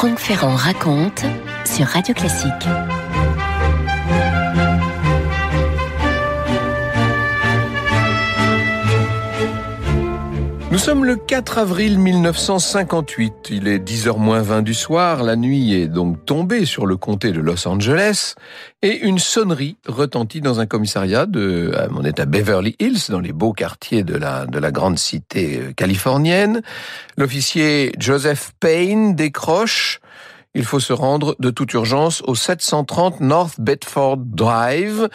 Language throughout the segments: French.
Franck Ferrand raconte sur Radio Classique. Nous sommes le 4 avril 1958, il est 10h moins 20 du soir, la nuit est donc tombée sur le comté de Los Angeles et une sonnerie retentit dans un commissariat on est à Beverly Hills, dans les beaux quartiers de la grande cité californienne. L'officier Joseph Payne décroche. Il faut se rendre de toute urgence au 730 North Bedford Drive.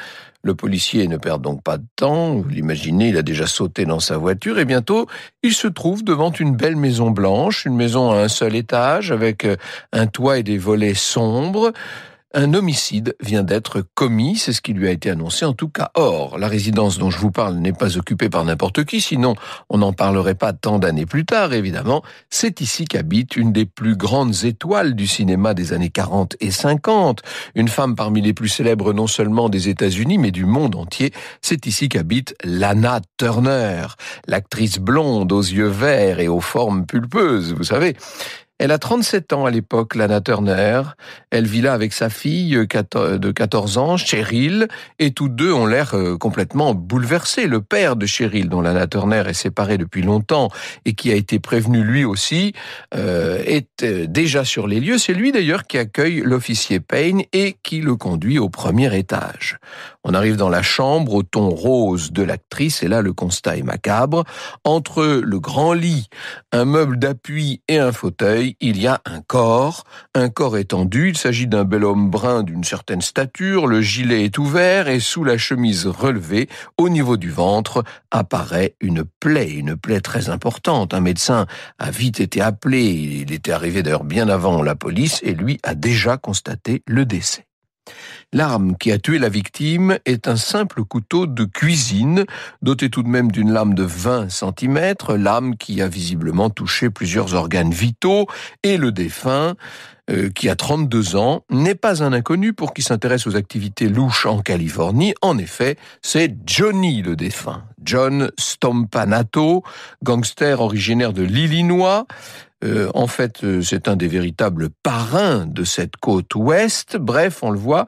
Le policier ne perd donc pas de temps. Vous l'imaginez, il a déjà sauté dans sa voiture et bientôt, il se trouve devant une belle maison blanche, une maison à un seul étage avec un toit et des volets sombres. Un homicide vient d'être commis, c'est ce qui lui a été annoncé en tout cas. Or, la résidence dont je vous parle n'est pas occupée par n'importe qui, sinon on n'en parlerait pas tant d'années plus tard, évidemment. C'est ici qu'habite une des plus grandes étoiles du cinéma des années 40 et 50, une femme parmi les plus célèbres non seulement des États-Unis, mais du monde entier. C'est ici qu'habite Lana Turner, l'actrice blonde aux yeux verts et aux formes pulpeuses, vous savez. Elle a 37 ans à l'époque, Lana Turner. Elle vit là avec sa fille de 14 ans, Cheryl, et tous deux ont l'air complètement bouleversés. Le père de Cheryl, dont Lana Turner est séparée depuis longtemps et qui a été prévenu lui aussi, est déjà sur les lieux. C'est lui d'ailleurs qui accueille l'officier Payne et qui le conduit au premier étage. On arrive dans la chambre au ton rose de l'actrice et là le constat est macabre. Entre le grand lit, un meuble d'appui et un fauteuil, il y a un corps étendu. Il s'agit d'un bel homme brun d'une certaine stature. Le gilet est ouvert et sous la chemise relevée, au niveau du ventre, apparaît une plaie très importante. Un médecin a vite été appelé. Il était arrivé d'ailleurs bien avant la police et lui a déjà constaté le décès. L'arme qui a tué la victime est un simple couteau de cuisine, doté tout de même d'une lame de 20 cm, lame qui a visiblement touché plusieurs organes vitaux, et le défunt, qui a 32 ans, n'est pas un inconnu pour qui s'intéresse aux activités louches en Californie. En effet, c'est Johnny le défunt. John Stompanato, gangster originaire de l'Illinois. En fait, c'est un des véritables parrains de cette côte ouest. Bref, on le voit,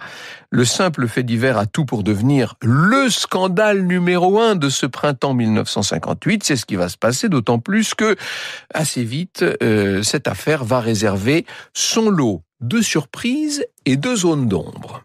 le simple fait divers a tout pour devenir le scandale numéro 1 de ce printemps 1958. C'est ce qui va se passer, d'autant plus que, assez vite, cette affaire va réserver son lot de surprises et de zones d'ombre.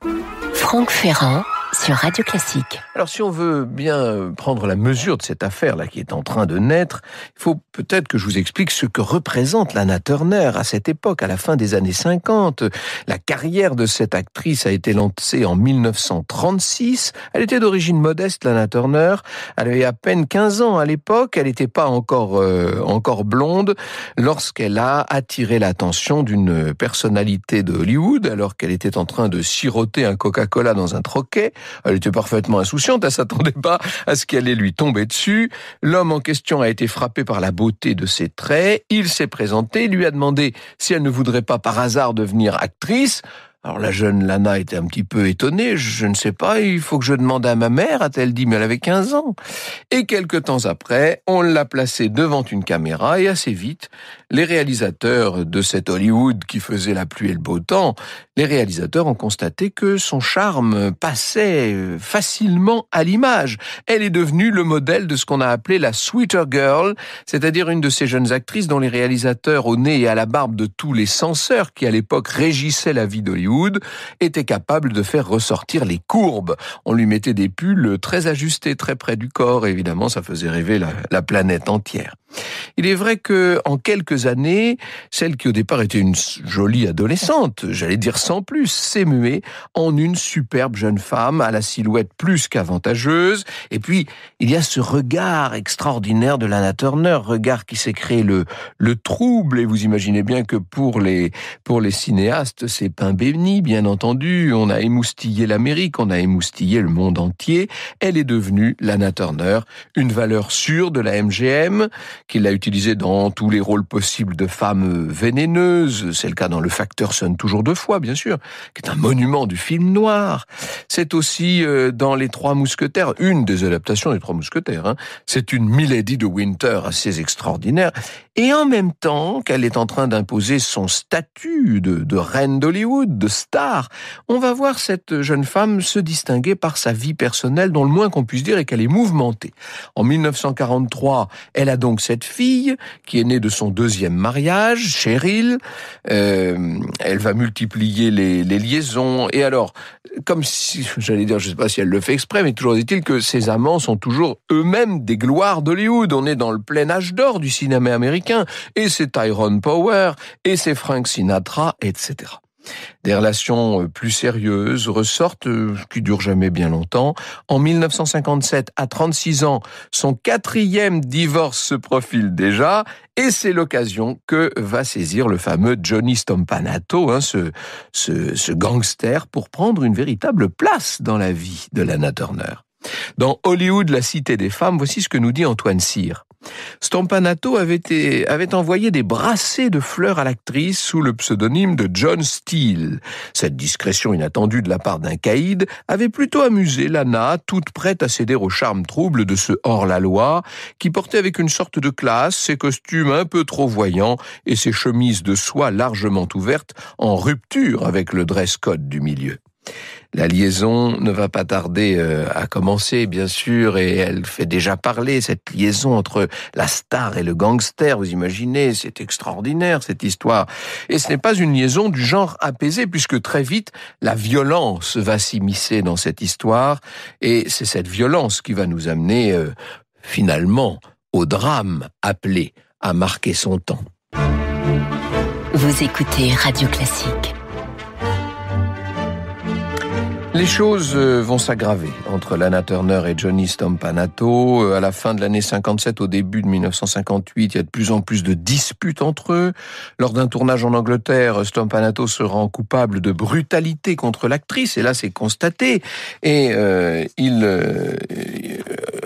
Franck Ferrand sur Radio Classique. Alors, si on veut bien prendre la mesure de cette affaire-là qui est en train de naître, il faut peut-être que je vous explique ce que représente Lana Turner à cette époque, à la fin des années 50. La carrière de cette actrice a été lancée en 1936. Elle était d'origine modeste, Lana Turner. Elle avait à peine 15 ans à l'époque. Elle n'était pas encore blonde lorsqu'elle a attiré l'attention d'une personnalité de Hollywood alors qu'elle était en train de siroter un Coca-Cola dans un troquet. Elle était parfaitement insouciante, elle s'attendait pas à ce qu'elle allait lui tomber dessus. L'homme en question a été frappé par la beauté de ses traits. Il s'est présenté, lui a demandé si elle ne voudrait pas par hasard devenir actrice. Alors la jeune Lana était un petit peu étonnée. Je ne sais pas, il faut que je demande à ma mère, a-t-elle dit, mais elle avait 15 ans. Et quelque temps après, on l'a placée devant une caméra et assez vite, les réalisateurs de cet Hollywood qui faisait la pluie et le beau temps, les réalisateurs ont constaté que son charme passait facilement à l'image. Elle est devenue le modèle de ce qu'on a appelé la sweeter girl, c'est-à-dire une de ces jeunes actrices dont les réalisateurs au nez et à la barbe de tous les censeurs qui à l'époque régissaient la vie d'Hollywood était capable de faire ressortir les courbes. On lui mettait des pulls très ajustés, très près du corps, et évidemment, ça faisait rêver la planète entière. Il est vrai que, en quelques années, celle qui au départ était une jolie adolescente, j'allais dire sans plus, s'est muée en une superbe jeune femme à la silhouette plus qu'avantageuse. Et puis, il y a ce regard extraordinaire de Lana Turner, regard qui s'est créé le trouble. Et vous imaginez bien que pour les cinéastes, c'est pain béni, bien entendu. On a émoustillé l'Amérique, on a émoustillé le monde entier. Elle est devenue, Lana Turner, une valeur sûre de la MGM, qu'il a utilisé dans tous les rôles possibles de femmes vénéneuses. C'est le cas dans Le Facteur sonne toujours deux fois, bien sûr, qui est un monument du film noir. C'est aussi dans Les Trois Mousquetaires, une des adaptations des Trois Mousquetaires. C'est une Milady de Winter assez extraordinaire. Et en même temps qu'elle est en train d'imposer son statut de reine d'Hollywood, de star, on va voir cette jeune femme se distinguer par sa vie personnelle, dont le moins qu'on puisse dire est qu'elle est mouvementée. En 1943, elle a donc cette fille qui est née de son deuxième mariage, Cheryl. Elle va multiplier les liaisons. Et alors, comme si, j'allais dire, je ne sais pas si elle le fait exprès, mais toujours est-il que ses amants sont toujours eux-mêmes des gloires d'Hollywood. On est dans le plein âge d'or du cinéma américain. Et c'est Tyrone Power, et c'est Frank Sinatra, etc. Des relations plus sérieuses ressortent, qui durent jamais bien longtemps. En 1957, à 36 ans, son 4e divorce se profile déjà, et c'est l'occasion que va saisir le fameux Johnny Stompanato, ce gangster, pour prendre une véritable place dans la vie de Lana Turner. Dans Hollywood, la cité des femmes, voici ce que nous dit Antoine Cyr. Stompanato avait envoyé des brassées de fleurs à l'actrice sous le pseudonyme de John Steele. Cette discrétion inattendue de la part d'un caïd avait plutôt amusé Lana, toute prête à céder au charme trouble de ce hors-la-loi, qui portait avec une sorte de classe ses costumes un peu trop voyants et ses chemises de soie largement ouvertes, en rupture avec le dress code du milieu. La liaison ne va pas tarder à commencer, bien sûr, et elle fait déjà parler, cette liaison entre la star et le gangster, vous imaginez, c'est extraordinaire cette histoire. Et ce n'est pas une liaison du genre apaisé, puisque très vite, la violence va s'immiscer dans cette histoire, et c'est cette violence qui va nous amener, finalement, au drame appelé à marquer son temps. Vous écoutez Radio Classique. Les choses vont s'aggraver entre Lana Turner et Johnny Stompanato. À la fin de l'année 57, au début de 1958, il y a de plus en plus de disputes entre eux. Lors d'un tournage en Angleterre, Stompanato se rend coupable de brutalité contre l'actrice, et là c'est constaté. Et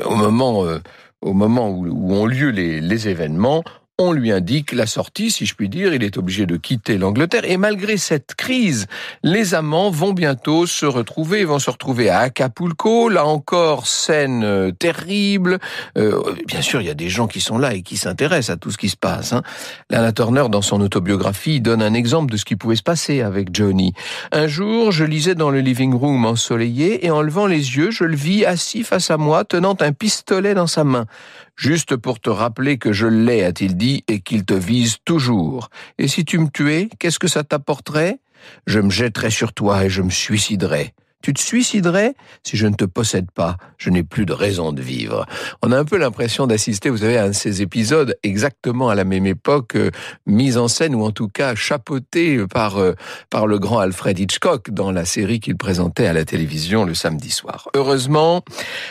au moment où ont lieu les événements, on lui indique la sortie, si je puis dire, il est obligé de quitter l'Angleterre. Et malgré cette crise, les amants vont bientôt se retrouver. Ils vont se retrouver à Acapulco. Là encore, scène terrible. Bien sûr, il y a des gens qui sont là et qui s'intéressent à tout ce qui se passe. Lana Turner, dans son autobiographie, donne un exemple de ce qui pouvait se passer avec Johnny. Un jour, je lisais dans le living room ensoleillé et en levant les yeux, je le vis assis face à moi, tenant un pistolet dans sa main. Juste pour te rappeler que je l'ai, a-t-il dit, et qu'il te vise toujours. Et si tu me tuais, qu'est-ce que ça t'apporterait ? Je me jetterais sur toi et je me suiciderais. Tu te suiciderais ? Si je ne te possède pas, je n'ai plus de raison de vivre. On a un peu l'impression d'assister, vous savez, à un de ces épisodes exactement à la même époque, mis en scène ou en tout cas chapeauté par le grand Alfred Hitchcock dans la série qu'il présentait à la télévision le samedi soir. Heureusement,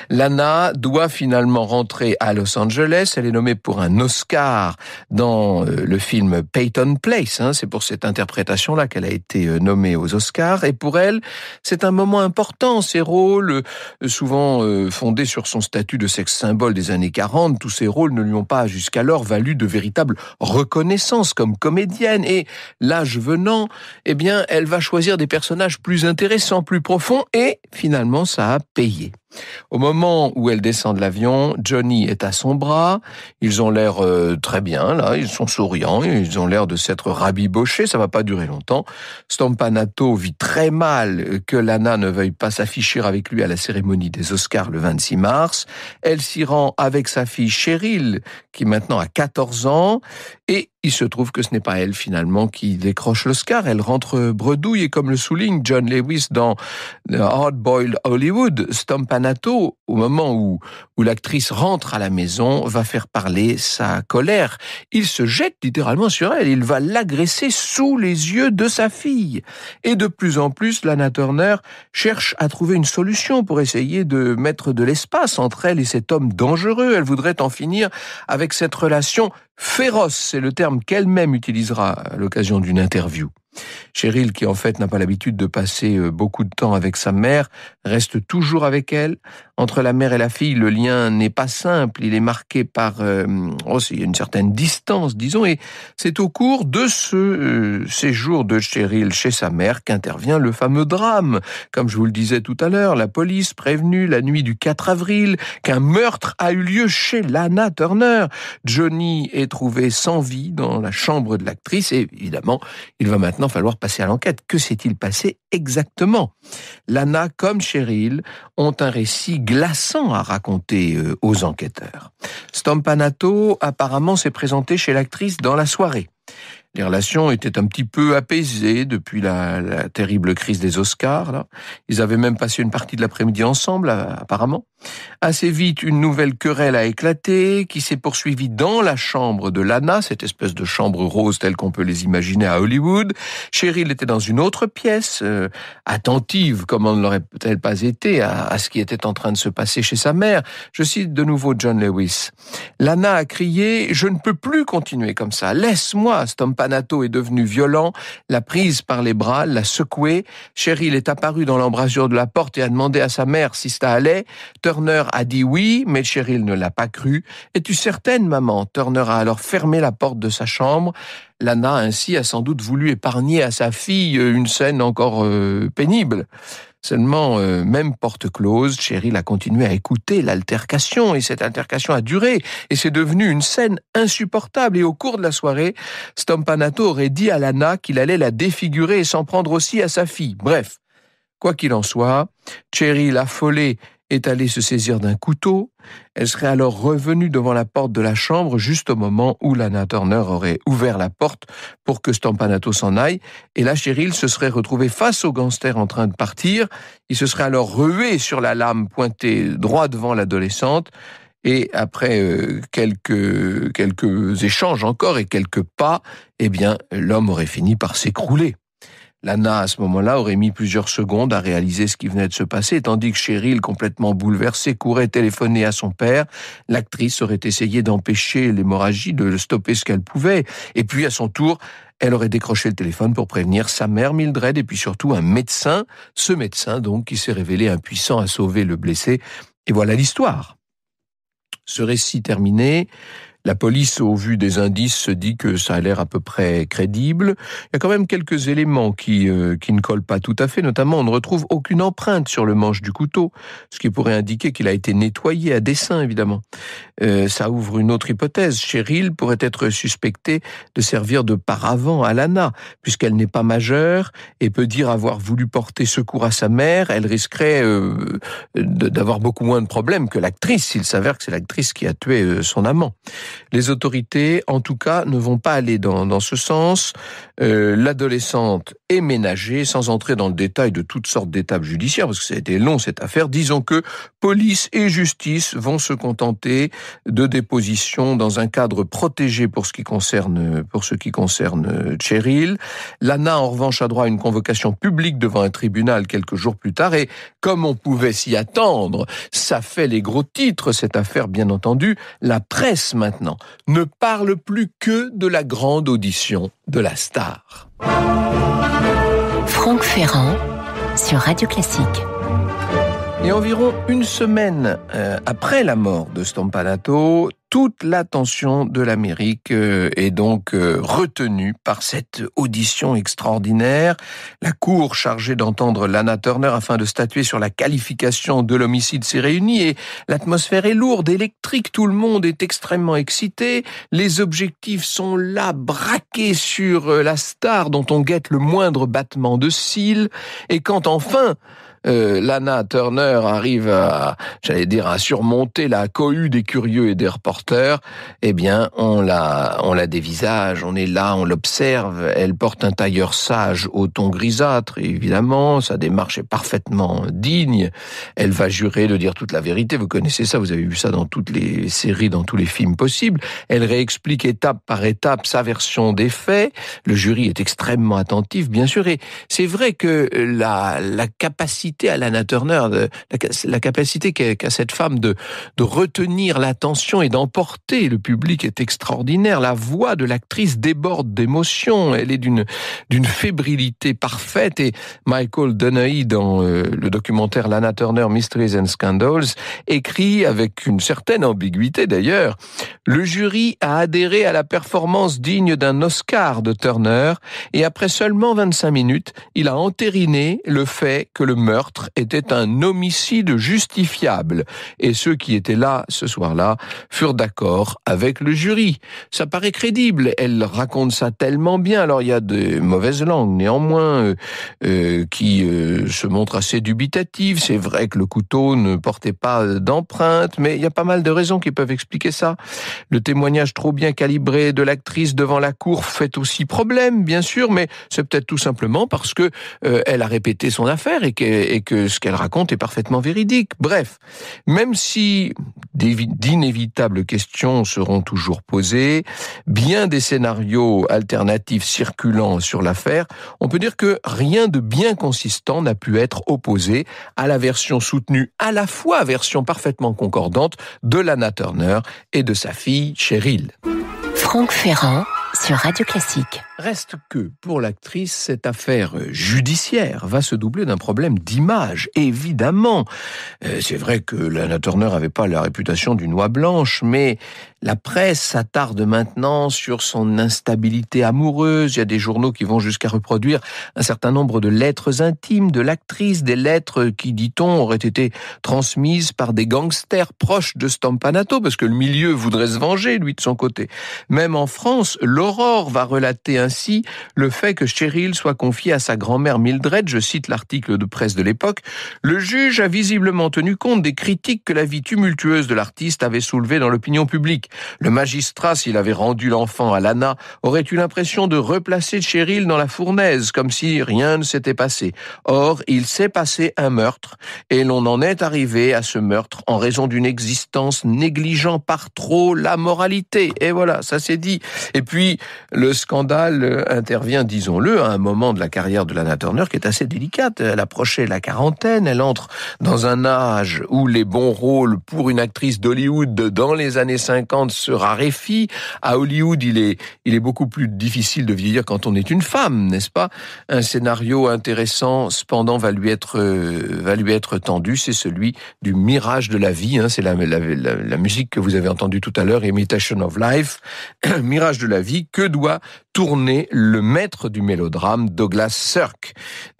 Lana doit finalement rentrer à Los Angeles. Elle est nommée pour un Oscar dans le film Peyton Place. C'est pour cette interprétation-là qu'elle a été nommée aux Oscars. Et pour elle, c'est un moment important, ces rôles, souvent fondés sur son statut de sexe symbole des années 40, tous ces rôles ne lui ont pas jusqu'alors valu de véritable reconnaissance comme comédienne. Et l'âge venant, eh bien, elle va choisir des personnages plus intéressants, plus profonds, et finalement, ça a payé. Au moment où elle descend de l'avion, Johnny est à son bras, ils ont l'air très bien, là, ils sont souriants, ils ont l'air de s'être rabibochés, ça va pas durer longtemps. Stompanato vit très mal que Lana ne veuille pas s'afficher avec lui à la cérémonie des Oscars le 26 mars. Elle s'y rend avec sa fille Cheryl, qui maintenant a 14 ans, et il se trouve que ce n'est pas elle, finalement, qui décroche l'Oscar. Elle rentre bredouille, et comme le souligne John Lewis dans The Hard-Boiled Hollywood, Stompanato, au moment où l'actrice rentre à la maison, va faire parler sa colère. Il se jette littéralement sur elle, il va l'agresser sous les yeux de sa fille. Et de plus en plus, Lana Turner cherche à trouver une solution pour essayer de mettre de l'espace entre elle et cet homme dangereux. Elle voudrait en finir avec cette relation féroce, c'est le terme qu'elle-même utilisera à l'occasion d'une interview. Cheryl, qui en fait n'a pas l'habitude de passer beaucoup de temps avec sa mère, reste toujours avec elle. Entre la mère et la fille, le lien n'est pas simple, il est marqué par il y a une certaine distance, disons, et c'est au cours de ce séjour de Cheryl chez sa mère qu'intervient le fameux drame. Comme je vous le disais tout à l'heure, la police prévenue la nuit du 4 avril qu'un meurtre a eu lieu chez Lana Turner. Johnny est trouvé sans vie dans la chambre de l'actrice et évidemment, il va maintenant falloir passer à l'enquête. Que s'est-il passé exactement ? Lana comme Cheryl ont un récit glaçant à raconter aux enquêteurs. Stompanato apparemment s'est présenté chez l'actrice dans la soirée. Les relations étaient un petit peu apaisées depuis la terrible crise des Oscars. Là. Ils avaient même passé une partie de l'après-midi ensemble, apparemment. Assez vite, une nouvelle querelle a éclaté, qui s'est poursuivie dans la chambre de Lana, cette espèce de chambre rose telle qu'on peut les imaginer à Hollywood. Cheryl était dans une autre pièce, attentive, comme on ne l'aurait peut-être pas été, à ce qui était en train de se passer chez sa mère. Je cite de nouveau John Lewis. Lana a crié « Je ne peux plus continuer comme ça, laisse-moi !» Stompanato est devenu violent, l'a prise par les bras, l'a secouée. Cheryl est apparue dans l'embrasure de la porte et a demandé à sa mère si ça allait. Turner a dit oui, mais Cheryl ne l'a pas cru. « Es-tu certaine, maman ?» Turner a alors fermé la porte de sa chambre. Lana, ainsi, a sans doute voulu épargner à sa fille une scène encore pénible. Seulement, même porte close, Cheryl a continué à écouter l'altercation et cette altercation a duré et c'est devenu une scène insupportable. Et au cours de la soirée, Stompanato aurait dit à Lana qu'il allait la défigurer et s'en prendre aussi à sa fille. Bref, quoi qu'il en soit, Cheryl, affolée, est allée se saisir d'un couteau. Elle serait alors revenue devant la porte de la chambre juste au moment où Lana Turner aurait ouvert la porte pour que Stompanato s'en aille. Et là, Cheryl se serait retrouvée face au gangster en train de partir. Il se serait alors rué sur la lame pointée droit devant l'adolescente. Et après quelques échanges encore et quelques pas, eh bien, l'homme aurait fini par s'écrouler. Lana, à ce moment-là, aurait mis plusieurs secondes à réaliser ce qui venait de se passer, tandis que Cheryl, complètement bouleversée, courait téléphoner à son père. L'actrice aurait essayé d'empêcher l'hémorragie, de stopper ce qu'elle pouvait. Et puis, à son tour, elle aurait décroché le téléphone pour prévenir sa mère Mildred et puis surtout un médecin. Ce médecin, donc, qui s'est révélé impuissant à sauver le blessé. Et voilà l'histoire. Ce récit terminé, la police, au vu des indices, se dit que ça a l'air à peu près crédible. Il y a quand même quelques éléments qui ne collent pas tout à fait. Notamment, on ne retrouve aucune empreinte sur le manche du couteau, ce qui pourrait indiquer qu'il a été nettoyé à dessein, évidemment. Ça ouvre une autre hypothèse. Cheryl pourrait être suspectée de servir de paravent à Lana, puisqu'elle n'est pas majeure et peut dire avoir voulu porter secours à sa mère. Elle risquerait d'avoir beaucoup moins de problèmes que l'actrice, s'il s'avère que c'est l'actrice qui a tué son amant. Les autorités, en tout cas, ne vont pas aller dans ce sens. L'adolescente est ménagée, sans entrer dans le détail de toutes sortes d'étapes judiciaires, parce que ça a été long cette affaire. Disons que police et justice vont se contenter de dépositions dans un cadre protégé pour ce qui concerne Cheryl. Lana, en revanche, a droit à une convocation publique devant un tribunal quelques jours plus tard. Et comme on pouvait s'y attendre, ça fait les gros titres, cette affaire, bien entendu. La presse, maintenant, ne parle plus que de la grande audition de la star. Franck Ferrand sur Radio Classique. Et environ une semaine après la mort de Stompanato, toute l'attention de l'Amérique est donc retenue par cette audition extraordinaire. La cour chargée d'entendre Lana Turner afin de statuer sur la qualification de l'homicide s'est réunie et l'atmosphère est lourde, électrique, tout le monde est extrêmement excité. Les objectifs sont là, braqués sur la star dont on guette le moindre battement de cils. Et quand enfin Lana Turner arrive à surmonter la cohue des curieux et des reporters, eh bien, on la dévisage, on est là, on l'observe, elle porte un tailleur sage au ton grisâtre, et évidemment, sa démarche est parfaitement digne, elle va jurer de dire toute la vérité, vous connaissez ça, vous avez vu ça dans toutes les séries, dans tous les films possibles, elle réexplique étape par étape sa version des faits, le jury est extrêmement attentif, bien sûr, et c'est vrai que la capacité à Lana Turner, la capacité qu'a cette femme de retenir l'attention et d'en emporté. Le public est extraordinaire. La voix de l'actrice déborde d'émotion. Elle est d'une fébrilité parfaite. Et Michael Donaghy, dans le documentaire Lana Turner, Mysteries and Scandals, écrit avec une certaine ambiguïté d'ailleurs: le jury a adhéré à la performance digne d'un Oscar de Turner, et après seulement 25 minutes, il a entériné le fait que le meurtre était un homicide justifiable. Et ceux qui étaient là ce soir-là furent d'accord avec le jury. Ça paraît crédible, elle raconte ça tellement bien. Alors il y a de mauvaises langues néanmoins qui se montrent assez dubitatives. C'est vrai que le couteau ne portait pas d'empreinte, mais il y a pas mal de raisons qui peuvent expliquer ça. Le témoignage trop bien calibré de l'actrice devant la cour fait aussi problème, bien sûr, mais c'est peut-être tout simplement parce que elle a répété son affaire et que ce qu'elle raconte est parfaitement véridique. Bref, même si d'inévitables questions seront toujours posées, bien des scénarios alternatifs circulant sur l'affaire, on peut dire que rien de bien consistant n'a pu être opposé à la version soutenue, à la fois version parfaitement concordante de Lana Turner et de sa fille Cheryl. Franck Ferrand sur Radio Classique. Reste que, pour l'actrice, cette affaire judiciaire va se doubler d'un problème d'image, évidemment. C'est vrai que Lana Turner n'avait pas la réputation d'une oie blanche, mais la presse s'attarde maintenant sur son instabilité amoureuse. Il y a des journaux qui vont jusqu'à reproduire un certain nombre de lettres intimes de l'actrice, des lettres qui, dit-on, auraient été transmises par des gangsters proches de Stompanato, parce que le milieu voudrait se venger, lui, de son côté. Même en France, l'Aurore va relater ainsi le fait que Cheryl soit confiée à sa grand-mère Mildred. Je cite l'article de presse de l'époque. Le juge a visiblement tenu compte des critiques que la vie tumultueuse de l'artiste avait soulevées dans l'opinion publique. Le magistrat, s'il avait rendu l'enfant à Lana, aurait eu l'impression de replacer Cheryl dans la fournaise, comme si rien ne s'était passé. Or, il s'est passé un meurtre, et l'on en est arrivé à ce meurtre en raison d'une existence négligeant par trop la moralité. Et voilà, ça c'est dit. Et puis, le scandale intervient, disons-le, à un moment de la carrière de Lana Turner qui est assez délicate. Elle approchait la quarantaine, elle entre dans un âge où les bons rôles pour une actrice d'Hollywood dans les années 50 se raréfient. À Hollywood, il est beaucoup plus difficile de vieillir quand on est une femme, n'est-ce pas? Un scénario intéressant, cependant, va lui être tendu. C'est celui du Mirage de la vie. C'est la musique que vous avez entendue tout à l'heure, Imitation of Life. Mirage de la vie, que doit tourner le maître du mélodrame, Douglas Sirk.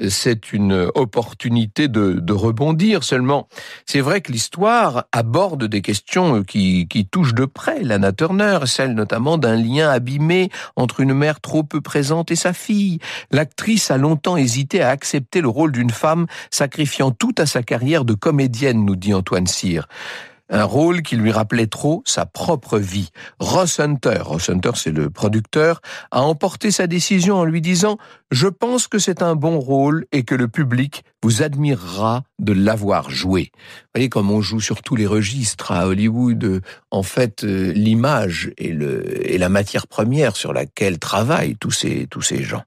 C'est une opportunité de rebondir seulement. C'est vrai que l'histoire aborde des questions qui touchent de près Lana Turner, celle notamment d'un lien abîmé entre une mère trop peu présente et sa fille. L'actrice a longtemps hésité à accepter le rôle d'une femme sacrifiant tout à sa carrière de comédienne, nous dit Antoine Cyr. Un rôle qui lui rappelait trop sa propre vie. Ross Hunter, c'est le producteur, a emporté sa décision en lui disant « Je pense que c'est un bon rôle et que le public vous admirera de l'avoir joué. » Vous voyez, comme on joue sur tous les registres à Hollywood, en fait, l'image est la matière première sur laquelle travaillent tous ces gens.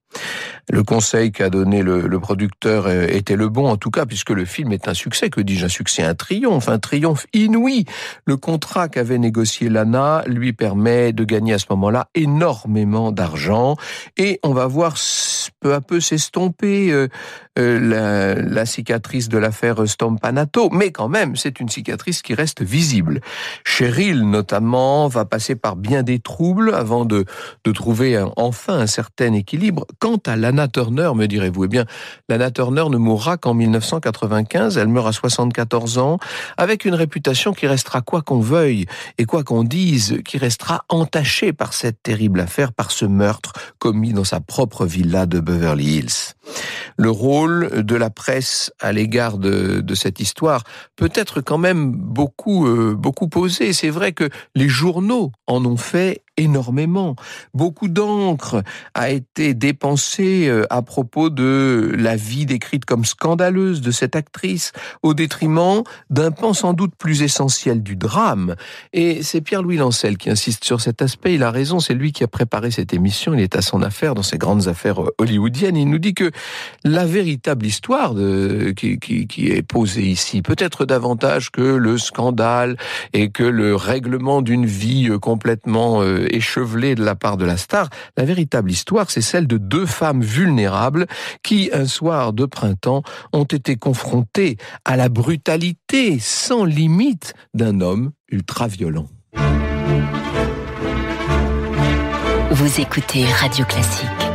Le conseil qu'a donné le producteur était le bon, en tout cas, puisque le film est un succès. Que dis-je, un succès, un triomphe inouï. Le contrat qu'avait négocié Lana lui permet de gagner à ce moment-là énormément d'argent. Et on va voir peu à peu s'estomper la cicatrice de l'affaire Stompanato. Mais quand même, c'est une cicatrice qui reste visible. Cheryl, notamment, va passer par bien des troubles avant de trouver enfin un certain équilibre. Quant à Lana Turner, me direz-vous, eh bien, Lana Turner ne mourra qu'en 1995. Elle meurt à 74 ans, avec une réputation qui restera, quoi qu'on veuille et quoi qu'on dise, qui restera entachée par cette terrible affaire, par ce meurtre commis dans sa propre villa de Beverly Hills. Le rôle de la presse à l'égard de cette histoire peut être quand même beaucoup posé. C'est vrai que les journaux en ont fait énormément. Beaucoup d'encre a été dépensée à propos de la vie décrite comme scandaleuse de cette actrice, au détriment d'un pan sans doute plus essentiel du drame. Et c'est Pierre-Louis Lancel qui insiste sur cet aspect. Il a raison, c'est lui qui a préparé cette émission. Il est à son affaire, dans ses grandes affaires hollywoodiennes. Il nous dit que la véritable histoire qui est posée ici, peut-être davantage que le scandale et que le règlement d'une vie complètement échevelée de la part de la star, la véritable histoire, c'est celle de deux femmes vulnérables qui, un soir de printemps, ont été confrontées à la brutalité sans limite d'un homme ultra-violent. Vous écoutez Radio Classique.